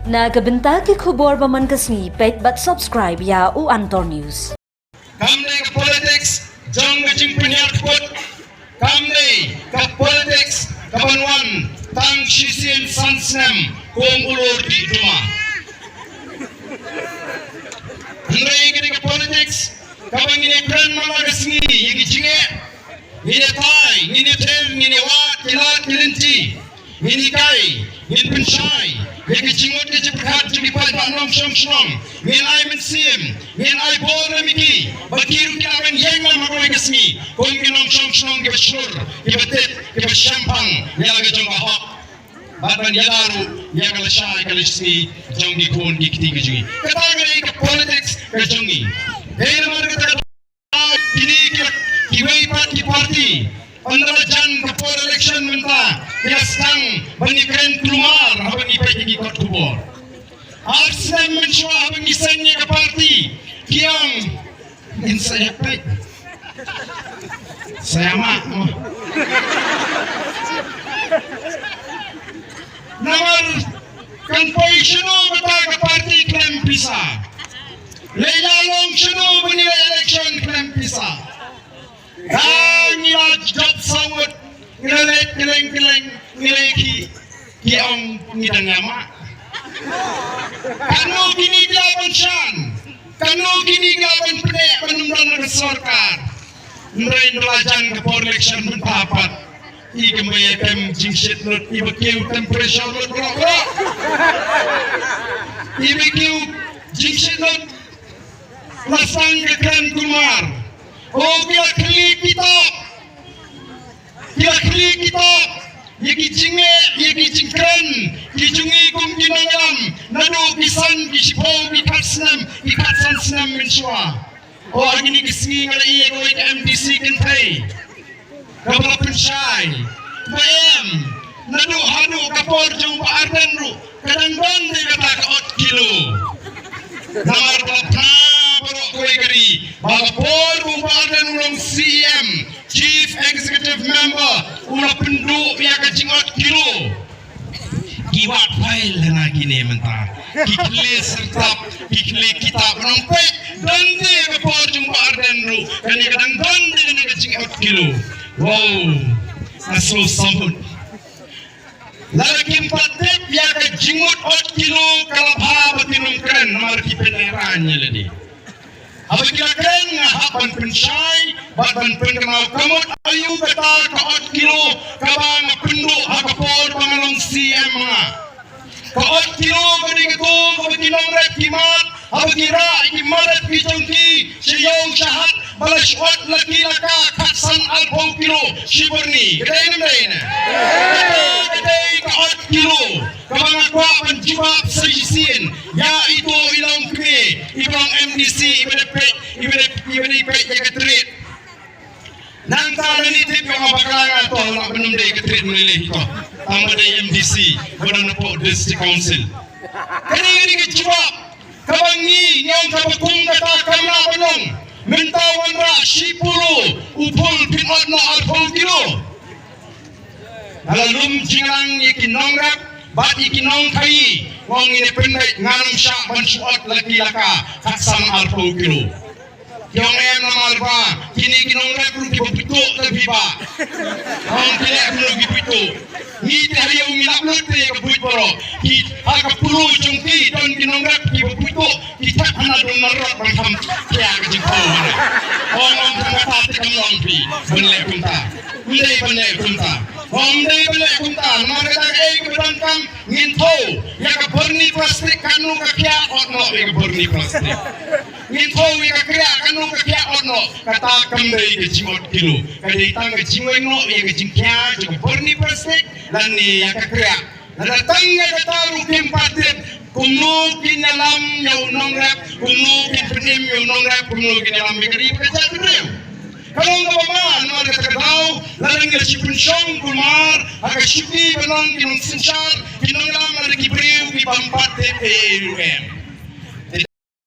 Nagabenta ke khobor baman kasni pet bat subscribe ya u Antor News. Kamne ka politics jang jing punya kot. Kamne ka politics kabanwan tang shisin sansnem kong ulur di rumah. Kamne ka politics kabang ini brand malah kasni yang jinge. Ini tai, ini ter, ini wat, kilat, kilinci, ini kai, ini pensyai. Yang jingot ke jephat jadi pada nom shong, min ai mensim, min ai bol remiki, bakiru ki awen yang lam aku kesmi, kong ki nom shong ke bashur, ke betet, ke bashampang, yang lagi jong bahok, badan yalaru, yang kalau syai kalau sini jong di kon di ketiga jungi. Katakan ini ke politics ke jungi. Hei lemar kata ini kiwai parti. Andra jan kapor election minta dia sang bani keren keluar habang ipai di kot kubor arsam mensua habang isannya ke parti kiang in saya pai saya mak namar kan poi shunu bata ke parti klem pisa leila long shunu bani election klem pisa Kanya jat sawat ngeleng ngeleki kiam ngidang yama. Kanu kini gelaban shan, kanu kini gelaban pene penumran sorkar. Nrai nelajan ke election menpapat. Ika mayakam jingshit not iba kiu temperature not rock. Iba kiu jingshit not lasang ke kran kumar. Oh, dia khyllie kitab, yaki jinge, yaki jingkran, kijungi kum kinangam, nado kisan kisipau ikatsan senam mensua. Oh, ini kisni ngalai goit MDC kentai, kapal pensyai, bayam, nado hanu kapor jong baardan ru, kadang-kadang dia kata kaot kilo, namar pelapna. Bagapor bubadan ulang CM Chief Executive Member ulah penduk yang kecingot kilo kiwat file na gini mentah khyllie sertap khyllie kitab nampak dan dia bagapor bubadan ru kadang-kadang dan dia kecingot kilo wow naso sambut lagi patet yang kecingot ot kilo kalabha batinum keren nomor kipenerannya lagi. Apabila keren hapan pensyai, badan penkenal kamut ayu kata kaot kilo kabang penduk hakapor pangalong CM nga. Kaot kilo bagi ketum bagi nomret kimat, abgira ikimaret kijongki siyong syahat balaswat lagi laka katsan alpong kilo shiborni. Kedai na. Kedai kaot kilo kabang akwa penjibab sejisin ya itu ilang kme ibang MDC ibang jaga treat nang tala ni tip yung abakalangan to nak penumday ke treat mulilih ito tama day MDC badan po district council kani ke jibab kabang ni nyong kabakung kata kamla banong mentawan ra sipulu upul pinot no alpong kilo alalum jingang ikinong rap bat ikinong kai wong ini pendek nganam syak bansuat lagi laka kaksang alpau kilo yang em nama alpa kini kinong rap lu kipituk tapi ba wong pilek lu kipituk ni hari yang milap lu te kebuit boro ki haka pulu jungki don kinong rap kipituk kita hana don narot bangkam kia kejengko wong tengah tekam pi benlek kunta Om day beli kunta, nama kata kebetulan kam nginto, ya keberni plastik kanu kekia ono, ya keberni plastik. Nginto ya kekia kanu kekia ono, kata kembali ke jimot kilo, kadai tang ke jimot no, ya ke jingkia, juga keberni plastik, dan ni ya kekia. Dan datang ya kata rukim patit, kumnu kinalam ya unong rap, kumnu kipenim ya unong rap, kumnu kinalam bikari kerja kerja. Kalau nggak apa-apa, nama kata kau, lalu nggak sipun song kumar, agak sipi benang kinong sinsar, kinong lam ada kibriu di bampat TPUM.